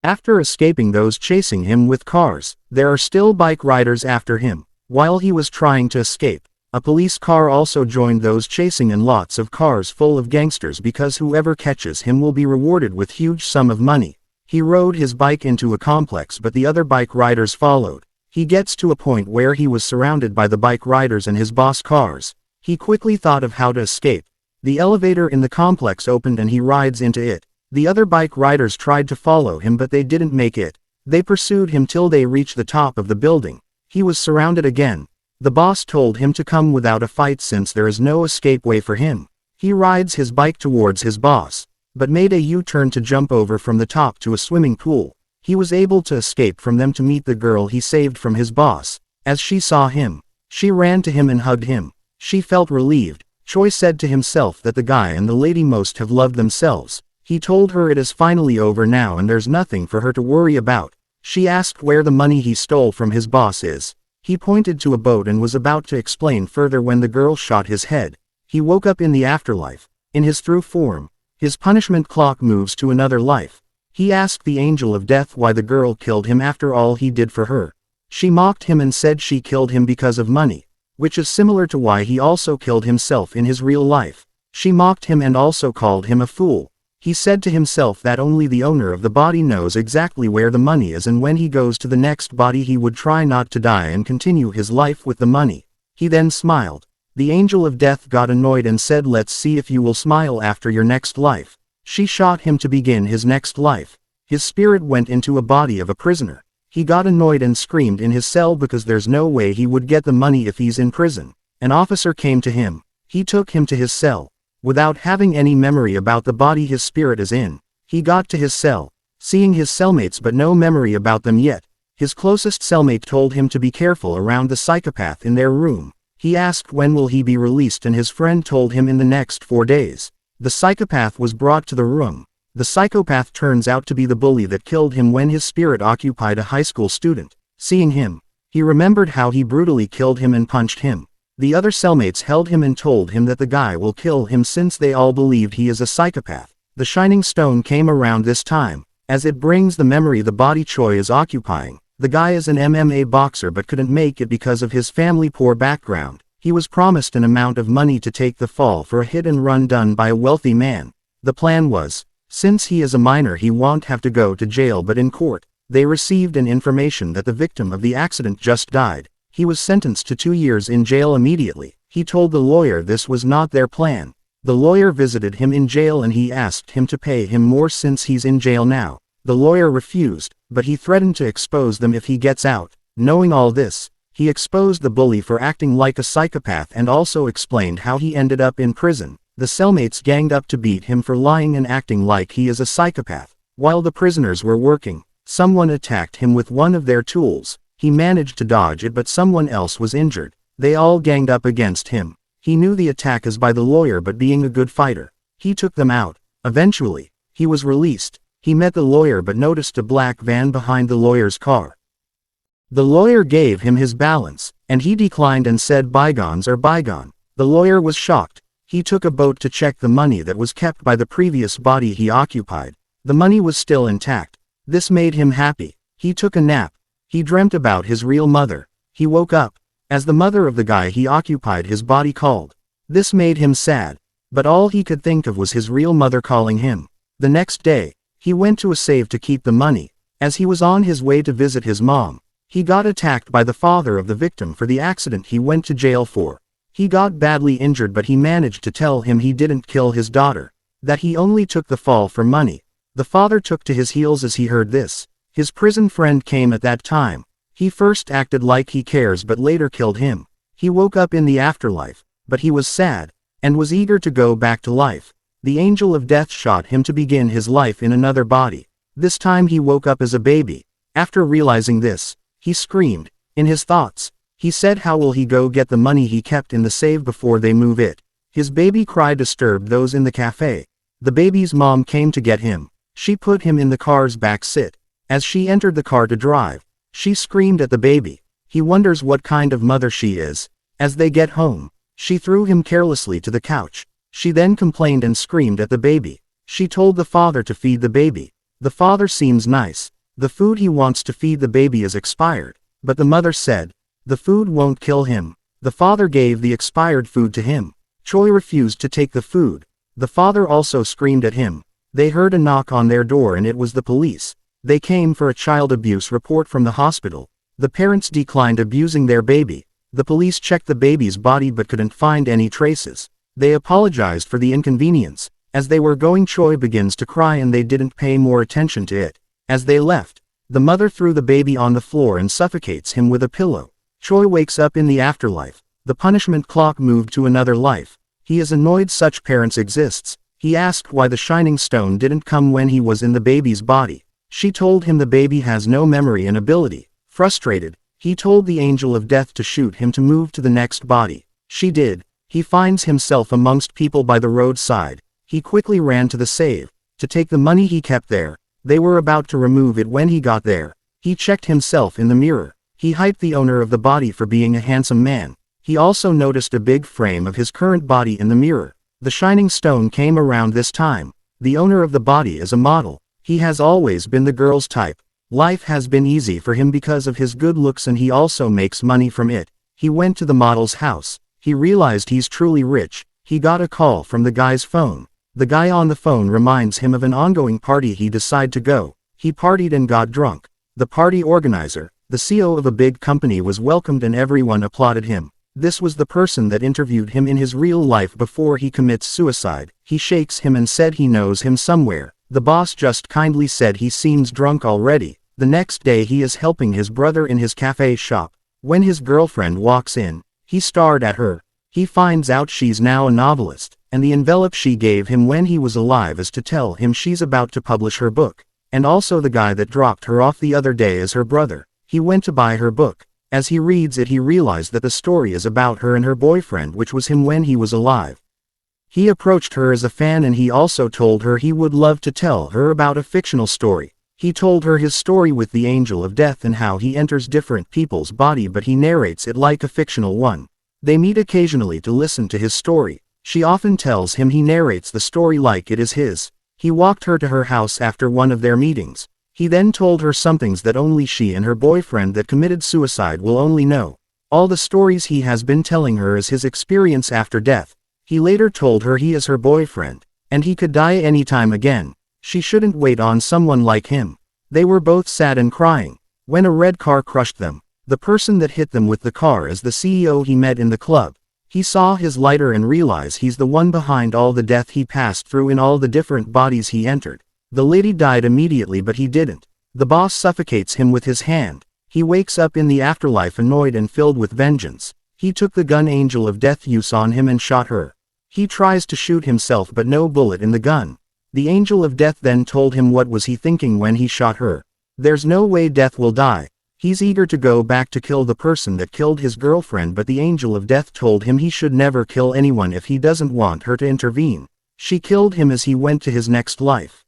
After escaping those chasing him with cars, there are still bike riders after him. While he was trying to escape, a police car also joined those chasing and lots of cars full of gangsters because whoever catches him will be rewarded with huge sum of money. He rode his bike into a complex but the other bike riders followed. He gets to a point where he was surrounded by the bike riders and his boss cars. He quickly thought of how to escape. The elevator in the complex opened and he rides into it. The other bike riders tried to follow him but they didn't make it. They pursued him till they reached the top of the building. He was surrounded again. The boss told him to come without a fight since there is no escape way for him. He rides his bike towards his boss, but made a U-turn to jump over from the top to a swimming pool. He was able to escape from them to meet the girl he saved from his boss. As she saw him, she ran to him and hugged him. She felt relieved. Choi said to himself that the guy and the lady most have loved themselves. He told her it is finally over now and there's nothing for her to worry about. She asked where the money he stole from his boss is. He pointed to a boat and was about to explain further when the girl shot his head. He woke up in the afterlife. In his true form, his punishment clock moves to another life. He asked the angel of death why the girl killed him after all he did for her. She mocked him and said she killed him because of money, which is similar to why he also killed himself in his real life. She mocked him and also called him a fool. He said to himself that only the owner of the body knows exactly where the money is and when he goes to the next body he would try not to die and continue his life with the money. He then smiled. The angel of death got annoyed and said, "Let's see if you will smile after your next life." She shot him to begin his next life. His spirit went into a body of a prisoner. He got annoyed and screamed in his cell because there's no way he would get the money if he's in prison. An officer came to him. He took him to his cell. Without having any memory about the body his spirit is in, he got to his cell, seeing his cellmates but no memory about them yet. His closest cellmate told him to be careful around the psychopath in their room. He asked when will he be released and his friend told him in the next 4 days. The psychopath was brought to the room. The psychopath turns out to be the bully that killed him when his spirit occupied a high school student. Seeing him, he remembered how he brutally killed him and punched him. The other cellmates held him and told him that the guy will kill him since they all believed he is a psychopath. The shining stone came around this time, as it brings the memory the body Choi is occupying. The guy is an MMA boxer but couldn't make it because of his family poor background. He was promised an amount of money to take the fall for a hit and run done by a wealthy man. The plan was, since he is a minor he won't have to go to jail, but in court, they received an information that the victim of the accident just died. He was sentenced to 2 years in jail immediately. He told the lawyer this was not their plan. The lawyer visited him in jail and he asked him to pay him more since he's in jail now. The lawyer refused, but he threatened to expose them if he gets out. Knowing all this, he exposed the bully for acting like a psychopath and also explained how he ended up in prison. The cellmates ganged up to beat him for lying and acting like he is a psychopath. While the prisoners were working, someone attacked him with one of their tools. He managed to dodge it but someone else was injured. They all ganged up against him. He knew the attack is by the lawyer but being a good fighter, he took them out. Eventually, he was released. He met the lawyer but noticed a black van behind the lawyer's car. The lawyer gave him his balance, and he declined and said bygones are bygone. The lawyer was shocked. He took a boat to check the money that was kept by the previous body he occupied. The money was still intact. This made him happy. He took a nap. He dreamt about his real mother. He woke up, as the mother of the guy he occupied his body called. This made him sad, but all he could think of was his real mother calling him. The next day, he went to a safe to keep the money. As he was on his way to visit his mom, he got attacked by the father of the victim for the accident he went to jail for. He got badly injured but he managed to tell him he didn't kill his daughter, that he only took the fall for money. The father took to his heels as he heard this. His prison friend came at that time. He first acted like he cares but later killed him. He woke up in the afterlife, but he was sad, and was eager to go back to life. The angel of death shot him to begin his life in another body. This time he woke up as a baby. After realizing this, he screamed. In his thoughts, he said how will he go get the money he kept in the safe before they move it. His baby cry disturbed those in the cafe. The baby's mom came to get him. She put him in the car's back seat. As she entered the car to drive, she screamed at the baby. He wonders what kind of mother she is. As they get home, she threw him carelessly to the couch. She then complained and screamed at the baby. She told the father to feed the baby. The father seems nice. The food he wants to feed the baby is expired. But the mother said, the food won't kill him. The father gave the expired food to him. Choi refused to take the food. The father also screamed at him. They heard a knock on their door and it was the police. They came for a child abuse report from the hospital. The parents declined abusing their baby. The police checked the baby's body but couldn't find any traces. They apologized for the inconvenience. As they were going, Choi begins to cry and they didn't pay more attention to it. As they left, the mother threw the baby on the floor and suffocates him with a pillow. Choi wakes up in the afterlife. The punishment clock moved to another life. He is annoyed such parents exists. He asked why the shining stone didn't come when he was in the baby's body. She told him the baby has no memory and ability. Frustrated, he told the angel of death to shoot him to move to the next body. She did. He finds himself amongst people by the roadside. He quickly ran to the safe to take the money he kept there. They were about to remove it when he got there. He checked himself in the mirror. He hyped the owner of the body for being a handsome man. He also noticed a big frame of his current body in the mirror. The shining stone came around this time. The owner of the body is a model. He has always been the girl's type. Life has been easy for him because of his good looks and he also makes money from it. He went to the model's house. He realized he's truly rich. He got a call from the guy's phone. The guy on the phone reminds him of an ongoing party he decided to go. He partied and got drunk. The party organizer, the CEO of a big company, was welcomed and everyone applauded him. This was the person that interviewed him in his real life before he commits suicide. He shakes him and said he knows him somewhere. The boss just kindly said he seems drunk already. The next day he is helping his brother in his cafe shop. When his girlfriend walks in, he stared at her. He finds out she's now a novelist, and the envelope she gave him when he was alive is to tell him she's about to publish her book. And also the guy that dropped her off the other day is her brother. He went to buy her book. As he reads it, he realized that the story is about her and her boyfriend, which was him when he was alive. He approached her as a fan and he also told her he would love to tell her about a fictional story. He told her his story with the angel of death and how he enters different people's body, but he narrates it like a fictional one. They meet occasionally to listen to his story. She often tells him he narrates the story like it is his. He walked her to her house after one of their meetings. He then told her some things that only she and her boyfriend that committed suicide will only know. All the stories he has been telling her is his experience after death. He later told her he is her boyfriend, and he could die anytime again. She shouldn't wait on someone like him. They were both sad and crying when a red car crushed them. The person that hit them with the car is the CEO he met in the club. He saw his lighter and realized he's the one behind all the death he passed through in all the different bodies he entered. The lady died immediately, but he didn't. The boss suffocates him with his hand. He wakes up in the afterlife annoyed and filled with vengeance. He took the gun angel of death use on him and shot her. He tries to shoot himself but no bullet in the gun. The angel of death then told him what was he thinking when he shot her. There's no way death will die. He's eager to go back to kill the person that killed his girlfriend, but the angel of death told him he should never kill anyone if he doesn't want her to intervene. She killed him as he went to his next life.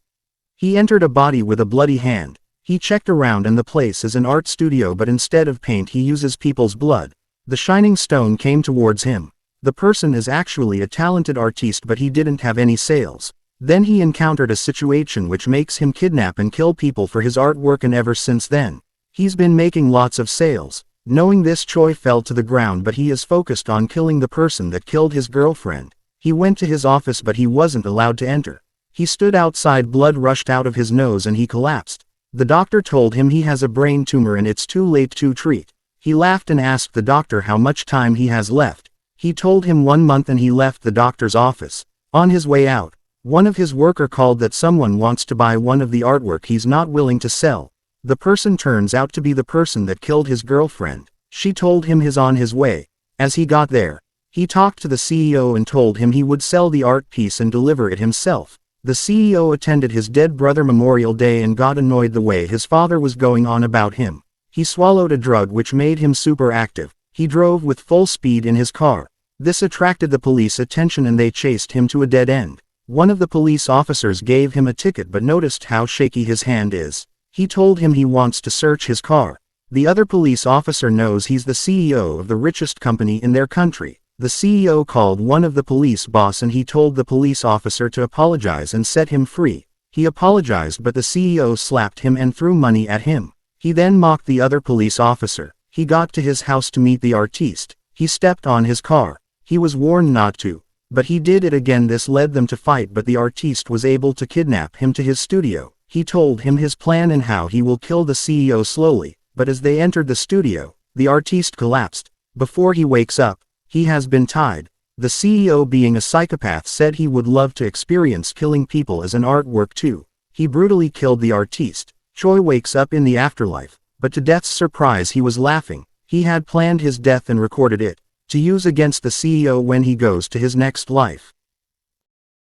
He entered a body with a bloody hand. He checked around and the place is an art studio, but instead of paint he uses people's blood. The shining stone came towards him. The person is actually a talented artiste, but he didn't have any sales. Then he encountered a situation which makes him kidnap and kill people for his artwork, and ever since then, he's been making lots of sales. Knowing this, Choi fell to the ground, but he is focused on killing the person that killed his girlfriend. He went to his office but he wasn't allowed to enter. He stood outside, blood rushed out of his nose and he collapsed. The doctor told him he has a brain tumor and it's too late to treat. He laughed and asked the doctor how much time he has left. He told him 1 month and he left the doctor's office. On his way out, one of his worker called that someone wants to buy one of the artwork he's not willing to sell. The person turns out to be the person that killed his girlfriend. She told him he's on his way. As he got there, he talked to the CEO and told him he would sell the art piece and deliver it himself. The CEO attended his dead brother Memorial Day and got annoyed the way his father was going on about him. He swallowed a drug which made him super active. He drove with full speed in his car. This attracted the police attention and they chased him to a dead end. One of the police officers gave him a ticket but noticed how shaky his hand is. He told him he wants to search his car. The other police officer knows he's the CEO of the richest company in their country. The CEO called one of the police boss and he told the police officer to apologize and set him free. He apologized but the CEO slapped him and threw money at him. He then mocked the other police officer. He got to his house to meet the artiste. He stepped on his car. He was warned not to, but he did it again. This led them to fight, but the artiste was able to kidnap him to his studio. He told him his plan and how he will kill the CEO slowly, but as they entered the studio, the artiste collapsed. Before he wakes up, he has been tied. The CEO, being a psychopath, said he would love to experience killing people as an artwork too. He brutally killed the artiste. Choi wakes up in the afterlife, but to Death's surprise he was laughing. He had planned his death and recorded it, to use against the CEO when he goes to his next life.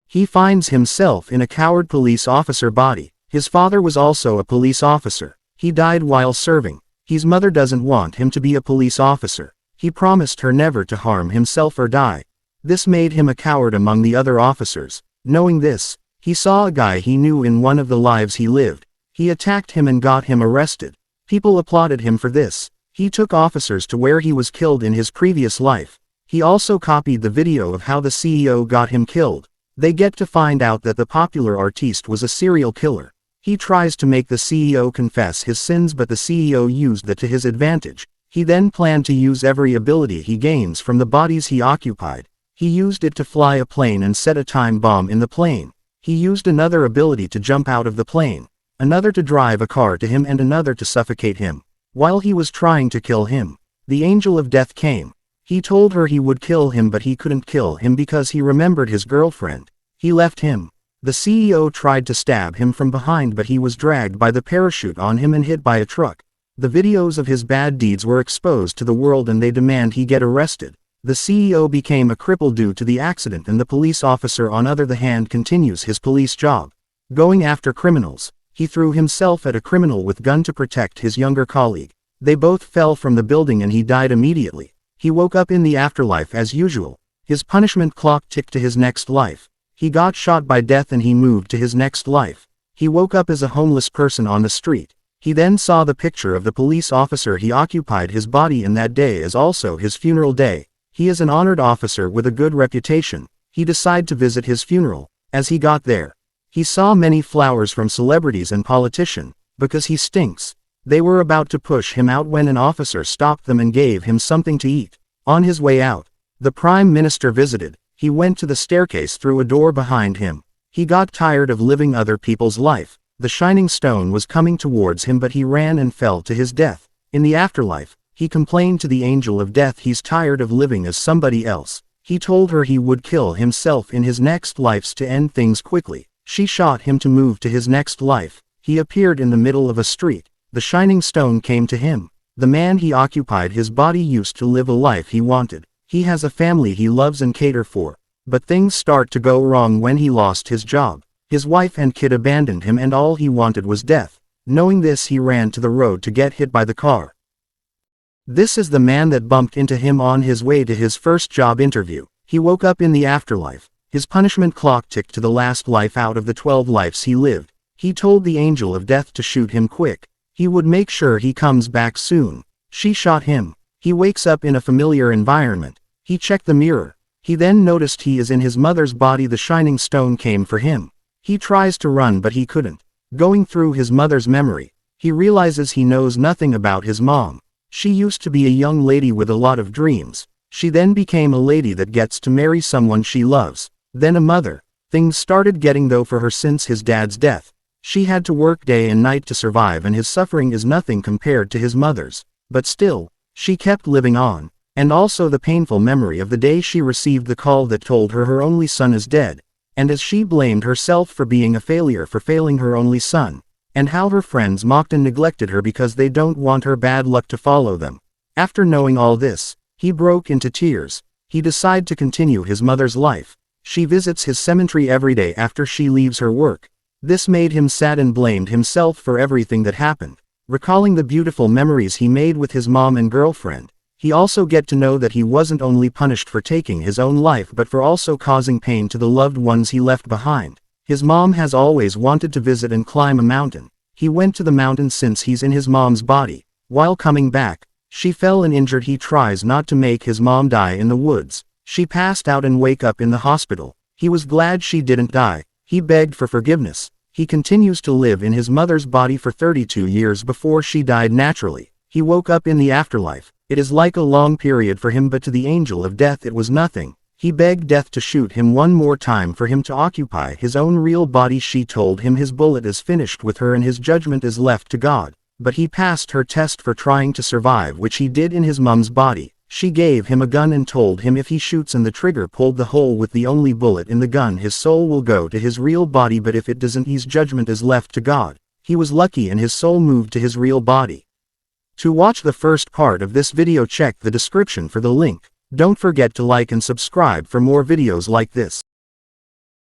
He finds himself in a coward police officer body. His father was also a police officer. He died while serving. His mother doesn't want him to be a police officer. He promised her never to harm himself or die. This made him a coward among the other officers. Knowing this, he saw a guy he knew in one of the lives he lived. He attacked him and got him arrested. People applauded him for this. He took officers to where he was killed in his previous life. He also copied the video of how the CEO got him killed. They get to find out that the popular artiste was a serial killer. He tries to make the CEO confess his sins, but the CEO used that to his advantage. He then planned to use every ability he gains from the bodies he occupied. He used it to fly a plane and set a time bomb in the plane. He used another ability to jump out of the plane, another to drive a car to him, and another to suffocate him. While he was trying to kill him, the angel of death came. He told her he would kill him, but he couldn't kill him because he remembered his girlfriend. He left him. The CEO tried to stab him from behind, but he was dragged by the parachute on him and hit by a truck. The videos of his bad deeds were exposed to the world and they demand he get arrested. The CEO became a cripple due to the accident, and the police officer on other hand continues his police job, going after criminals. He threw himself at a criminal with gun to protect his younger colleague. They both fell from the building and he died immediately. He woke up in the afterlife as usual. His punishment clock ticked to his next life. He got shot by death and he moved to his next life. He woke up as a homeless person on the street. He then saw the picture of the police officer he occupied his body in that day as also his funeral day. He is an honored officer with a good reputation. He decided to visit his funeral. As he got there, he saw many flowers from celebrities and politicians. Because he stinks, they were about to push him out when an officer stopped them and gave him something to eat. On his way out, the Prime Minister visited. He went to the staircase through a door behind him. He got tired of living other people's life. The shining stone was coming towards him, but he ran and fell to his death. In the afterlife, he complained to the angel of death he's tired of living as somebody else. He told her he would kill himself in his next lives to end things quickly. She shot him to move to his next life. He appeared in the middle of a street. The shining stone came to him. The man he occupied his body used to live a life he wanted. He has a family he loves and cater for. But things start to go wrong when he lost his job. His wife and kid abandoned him and all he wanted was death. Knowing this, he ran to the road to get hit by the car. This is the man that bumped into him on his way to his first job interview. He woke up in the afterlife. His punishment clock ticked to the last life out of the 12 lives he lived. He told the angel of death to shoot him quick. He would make sure he comes back soon. She shot him. He wakes up in a familiar environment. He checked the mirror. He then noticed he is in his mother's body. The shining stone came for him. He tries to run but he couldn't. Going through his mother's memory, he realizes he knows nothing about his mom. She used to be a young lady with a lot of dreams. She then became a lady that gets to marry someone she loves. Then a mother. Things started getting though for her since his dad's death. She had to work day and night to survive, and his suffering is nothing compared to his mother's. But still, she kept living on. And also the painful memory of the day she received the call that told her her only son is dead. And as she blamed herself for being a failure for failing her only son. And how her friends mocked and neglected her because they don't want her bad luck to follow them. After knowing all this, he broke into tears. He decided to continue his mother's life. She visits his cemetery every day after she leaves her work. This made him sad and blamed himself for everything that happened. Recalling the beautiful memories he made with his mom and girlfriend, he also get to know that he wasn't only punished for taking his own life but for also causing pain to the loved ones he left behind. His mom has always wanted to visit and climb a mountain. He went to the mountain since he's in his mom's body. While coming back, she fell and injured. He tries not to make his mom die in the woods. She passed out and wake up in the hospital. He was glad she didn't die. He begged for forgiveness. He continues to live in his mother's body for 32 years before she died naturally. He woke up in the afterlife. It is like a long period for him, but to the angel of death it was nothing. He begged death to shoot him one more time for him to occupy his own real body. She told him his bullet is finished with her and his judgment is left to God. But he passed her test for trying to survive, which he did in his mom's body. She gave him a gun and told him if he shoots and the trigger pulled the hole with the only bullet in the gun, his soul will go to his real body, but if it doesn't, his judgment is left to God. He was lucky and his soul moved to his real body. To watch the first part of this video, check the description for the link. Don't forget to like and subscribe for more videos like this.